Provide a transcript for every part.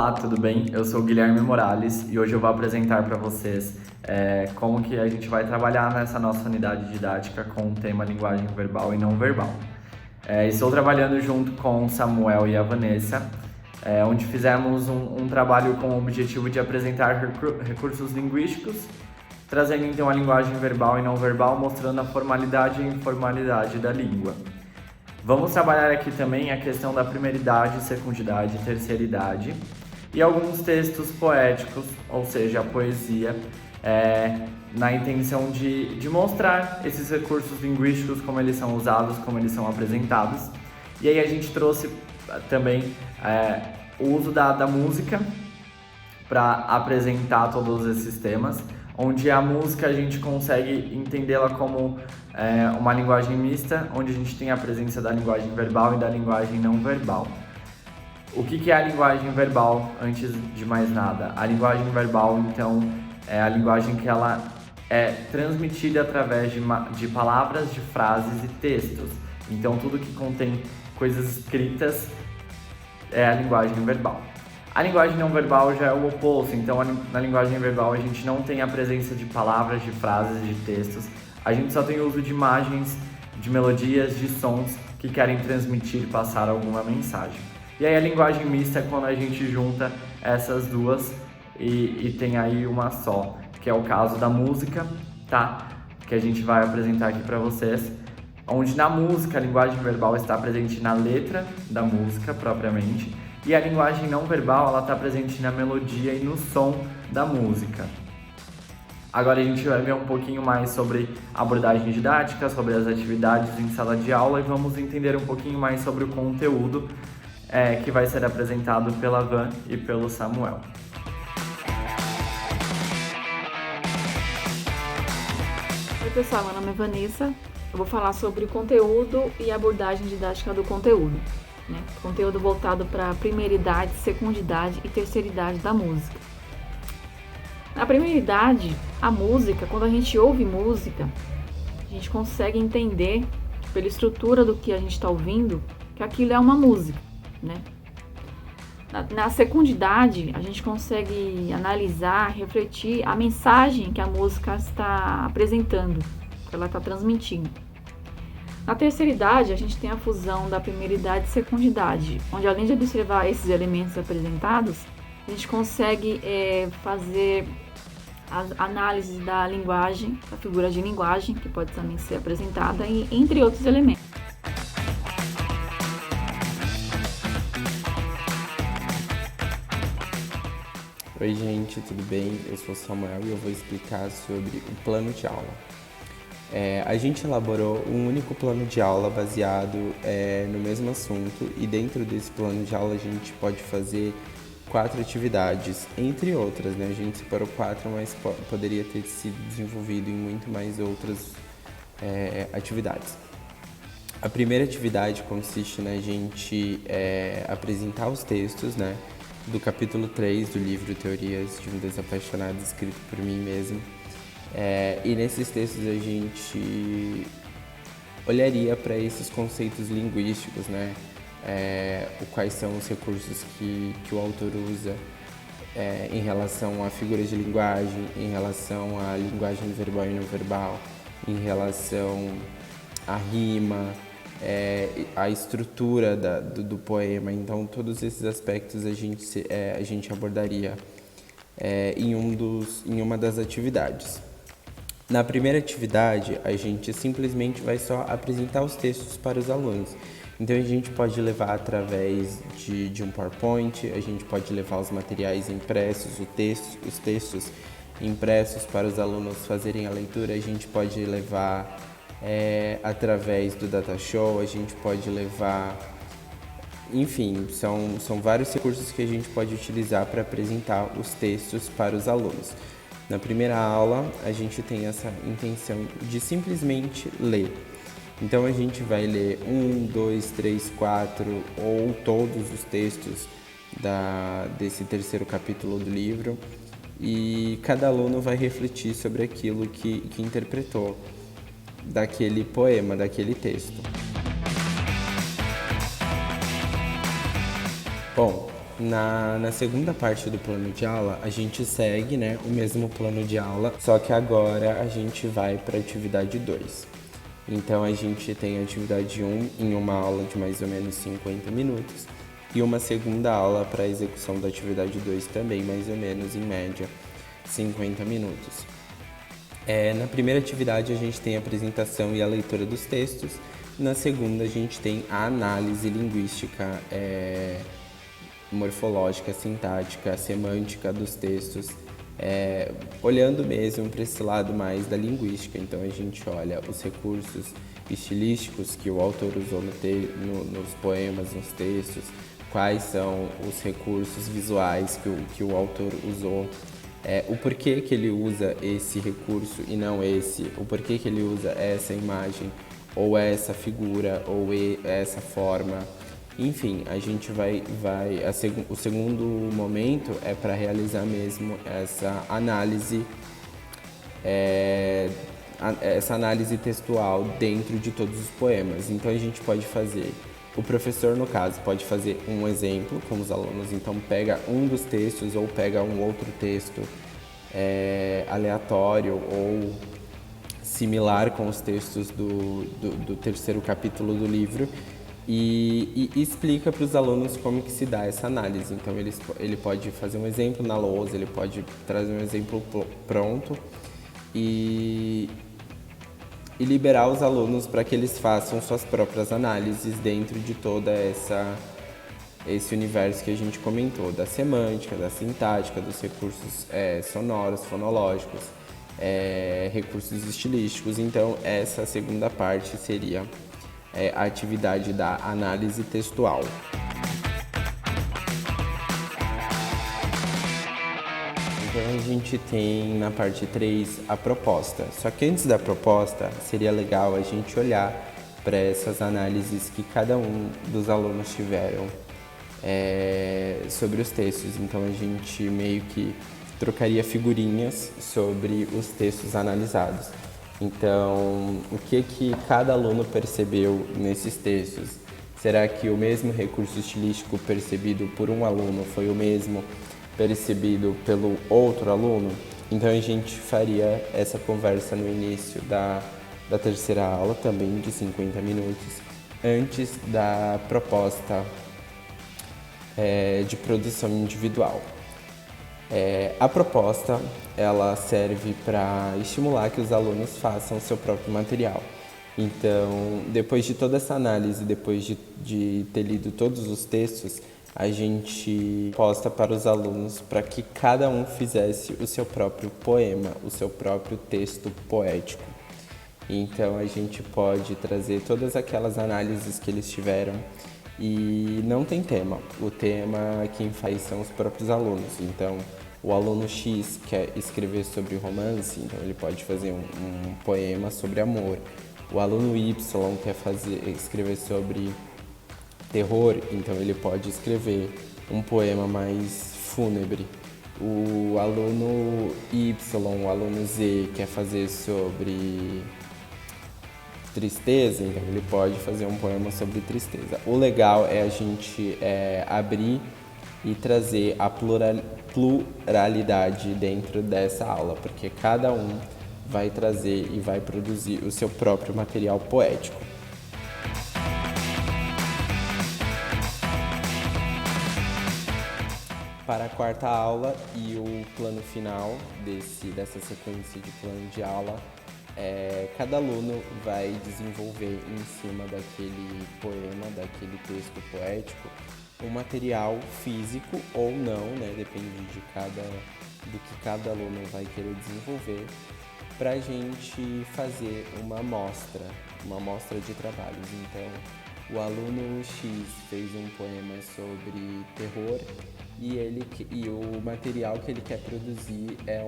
Olá, tudo bem? Eu sou o Guilherme Morales e hoje eu vou apresentar para vocês como que a gente vai trabalhar nessa nossa unidade didática com o tema linguagem verbal e não verbal. Estou trabalhando junto com o Samuel e a Vanessa, onde fizemos um trabalho com o objetivo de apresentar recursos linguísticos, trazendo então a linguagem verbal e não verbal, mostrando a formalidade e informalidade da língua. Vamos trabalhar aqui também a questão da primeiridade, secundidade e terceiridade e alguns textos poéticos, ou seja, a poesia, na intenção de mostrar esses recursos linguísticos, como eles são usados, como eles são apresentados. E aí a gente trouxe também o uso da música para apresentar todos esses temas, onde a música a gente consegue entendê-la como uma linguagem mista, onde a gente tem a presença da linguagem verbal e da linguagem não verbal. O que é a linguagem verbal, antes de mais nada? A linguagem verbal, então, é a linguagem que ela é transmitida através de palavras, de frases e textos. Então, tudo que contém coisas escritas é a linguagem verbal. A linguagem não verbal já é o oposto, então na linguagem verbal a gente não tem a presença de palavras, de frases, de textos, a gente só tem o uso de imagens, de melodias, de sons que querem transmitir, passar alguma mensagem. E aí a linguagem mista é quando a gente junta essas duas e tem aí uma só, que é o caso da música, tá? Que a gente vai apresentar aqui para vocês, onde na música a linguagem verbal está presente na letra da música propriamente, e a linguagem não verbal ela está presente na melodia e no som da música. Agora a gente vai ver um pouquinho mais sobre abordagem didática, sobre as atividades em sala de aula e vamos entender um pouquinho mais sobre o conteúdo que vai ser apresentado pela Van e pelo Samuel. Oi pessoal, meu nome é Vanessa, eu vou falar sobre o conteúdo e abordagem didática do conteúdo. Conteúdo voltado para a primeiridade, secundidade e terceiridade da música. Na primeiridade, a música, quando a gente ouve música, a gente consegue entender, pela estrutura do que a gente está ouvindo, que aquilo é uma música, né? Na secundidade, a gente consegue analisar, refletir a mensagem que a música está apresentando, que ela está transmitindo. Na terceiridade, a gente tem a fusão da primeiridade e secundidade, onde além de observar esses elementos apresentados, a gente consegue fazer a análise da linguagem, da figura de linguagem, que pode também ser apresentada, entre outros elementos. Oi gente, tudo bem? Eu sou o Samuel e eu vou explicar sobre o plano de aula. A gente elaborou um único plano de aula baseado no mesmo assunto e dentro desse plano de aula a gente pode fazer 4 atividades, entre outras, né? A gente separou 4, mas poderia ter sido desenvolvido em muito mais outras atividades. A primeira atividade consiste na gente apresentar os textos, né, do capítulo 3 do livro Teorias de um Desapaixonado, escrito por mim mesmo. E nesses textos a gente olharia para esses conceitos linguísticos, né? Quais são os recursos que o autor usa em relação a figuras de linguagem, em relação à linguagem verbal e não verbal, em relação à rima, a estrutura do poema. Então, todos esses aspectos a gente abordaria em uma das atividades. Na primeira atividade, a gente simplesmente vai só apresentar os textos para os alunos. Então, a gente pode levar através de um PowerPoint, a gente pode levar os materiais impressos, os textos impressos para os alunos fazerem a leitura, a gente pode levar através do Data Show, a gente pode levar... Enfim, são vários recursos que a gente pode utilizar para apresentar os textos para os alunos. Na primeira aula, a gente tem essa intenção de simplesmente ler. Então, a gente vai ler 1, 2, 3, 4 ou todos os textos desse terceiro capítulo do livro e cada aluno vai refletir sobre aquilo que interpretou daquele poema, daquele texto. Bom, Na segunda parte do plano de aula, a gente segue, né, o mesmo plano de aula, só que agora a gente vai para a atividade 2. Então, a gente tem a atividade 1 em uma aula de mais ou menos 50 minutos e uma segunda aula para a execução da atividade 2 também, mais ou menos, em média, 50 minutos. Na primeira atividade, a gente tem a apresentação e a leitura dos textos. Na segunda, a gente tem a análise linguística, morfológica, sintática, semântica dos textos, olhando mesmo para esse lado mais da linguística. Então, a gente olha os recursos estilísticos que o autor usou nos poemas, nos textos, quais são os recursos visuais que o autor usou, o porquê que ele usa esse recurso e não esse, o porquê que ele usa essa imagem, ou essa figura, ou essa forma. Enfim, a gente o segundo momento é para realizar mesmo essa análise textual dentro de todos os poemas. Então, a gente pode fazer, o professor, no caso, pode fazer um exemplo com os alunos. Então, pega um dos textos ou pega um outro texto aleatório ou similar com os textos do terceiro capítulo do livro e explica para os alunos como que se dá essa análise. Então, ele pode fazer um exemplo na lousa, ele pode trazer um exemplo pronto e liberar os alunos para que eles façam suas próprias análises dentro de toda esse universo que a gente comentou, da semântica, da sintática, dos recursos sonoros, fonológicos, recursos estilísticos. Então, essa segunda parte seria a atividade da análise textual. Então, a gente tem na parte 3 a proposta. Só que antes da proposta, seria legal a gente olhar para essas análises que cada um dos alunos tiveram sobre os textos. Então, a gente meio que trocaria figurinhas sobre os textos analisados. Então, o que cada aluno percebeu nesses textos? Será que o mesmo recurso estilístico percebido por um aluno foi o mesmo percebido pelo outro aluno? Então, a gente faria essa conversa no início da terceira aula, também de 50 minutos, antes da proposta de produção individual. A proposta, ela serve para estimular que os alunos façam o seu próprio material. Então, depois de toda essa análise, depois de ter lido todos os textos, a gente posta para os alunos para que cada um fizesse o seu próprio poema, o seu próprio texto poético. Então, a gente pode trazer todas aquelas análises que eles tiveram e não tem tema. O tema quem faz são os próprios alunos. Então, o aluno X quer escrever sobre romance, então ele pode fazer um poema sobre amor. O aluno Y quer escrever sobre terror, então ele pode escrever um poema mais fúnebre. O aluno Y, o aluno Z quer fazer sobre tristeza, então ele pode fazer um poema sobre tristeza. O legal é a gente abrir e trazer a pluralidade dentro dessa aula, porque cada um vai trazer e vai produzir o seu próprio material poético. Para a quarta aula e o plano final dessa sequência de plano de aula, cada aluno vai desenvolver em cima daquele poema, daquele texto poético, um material físico ou não, né? Depende do que cada aluno vai querer desenvolver, para a gente fazer uma amostra de trabalhos. Então, o aluno X fez um poema sobre terror e o material que ele quer produzir é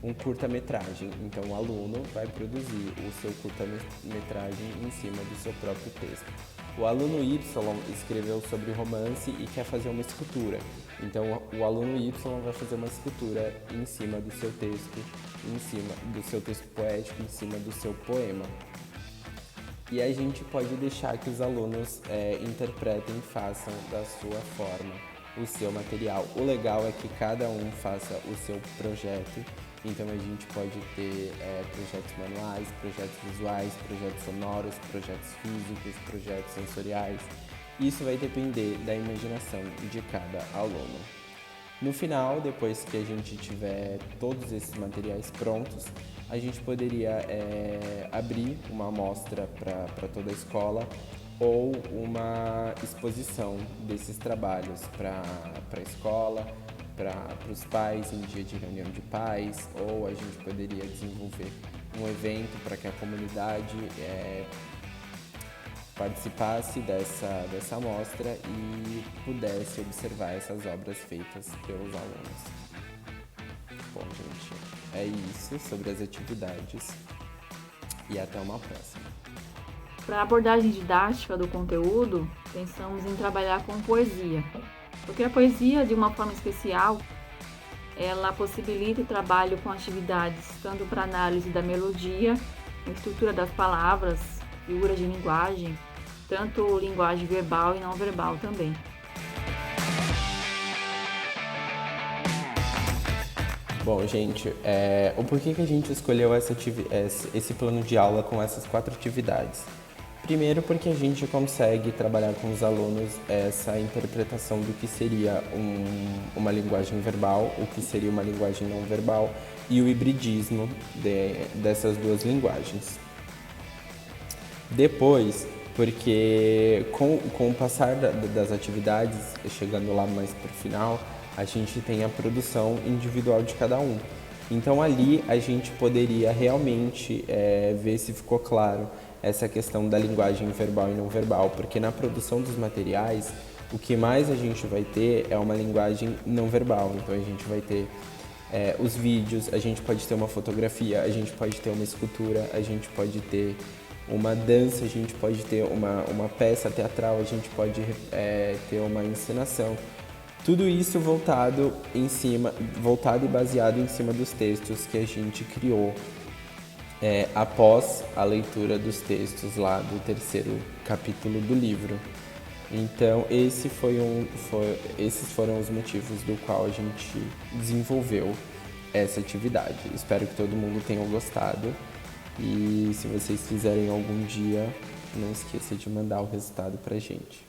um curta-metragem. Então, o aluno vai produzir o seu curta-metragem em cima do seu próprio texto. O aluno Y escreveu sobre romance e quer fazer uma escultura. Então, o aluno Y vai fazer uma escultura em cima do seu texto, em cima do seu texto poético, em cima do seu poema. e a gente pode deixar que os alunos interpretem e façam da sua forma o seu material. O legal é que cada um faça o seu projeto, então a gente pode ter projetos manuais, projetos visuais, projetos sonoros, projetos físicos, projetos sensoriais. Isso vai depender da imaginação de cada aluno. No final, depois que a gente tiver todos esses materiais prontos, a gente poderia abrir uma amostra para toda a escola ou uma exposição desses trabalhos para a escola, para os pais em dia de reunião de pais, ou a gente poderia desenvolver um evento para que a comunidade participasse dessa amostra e pudesse observar essas obras feitas pelos alunos. Bom, gente, é isso sobre as atividades e até uma próxima. Para a abordagem didática do conteúdo, pensamos em trabalhar com poesia, porque a poesia, de uma forma especial, ela possibilita o trabalho com atividades tanto para análise da melodia, a estrutura das palavras, figuras de linguagem, tanto linguagem verbal e não verbal também. Bom, gente, o porquê que a gente escolheu esse plano de aula com essas 4 atividades? Primeiro, porque a gente consegue trabalhar com os alunos essa interpretação do que seria uma linguagem verbal, o que seria uma linguagem não verbal e o hibridismo dessas duas linguagens. Depois, porque com o passar das atividades, chegando lá mais para o final, a gente tem a produção individual de cada um. Então ali a gente poderia realmente ver se ficou claro essa questão da linguagem verbal e não verbal, porque na produção dos materiais, o que mais a gente vai ter é uma linguagem não verbal. Então a gente vai ter os vídeos, a gente pode ter uma fotografia, a gente pode ter uma escultura, a gente pode ter uma dança, a gente pode ter uma peça teatral, a gente pode ter uma encenação. Tudo isso voltado e baseado em cima dos textos que a gente criou após a leitura dos textos lá do 3º capítulo do livro. Então, esses foram os motivos do qual a gente desenvolveu essa atividade. Espero que todo mundo tenha gostado e se vocês fizerem algum dia, não esqueça de mandar o resultado pra gente.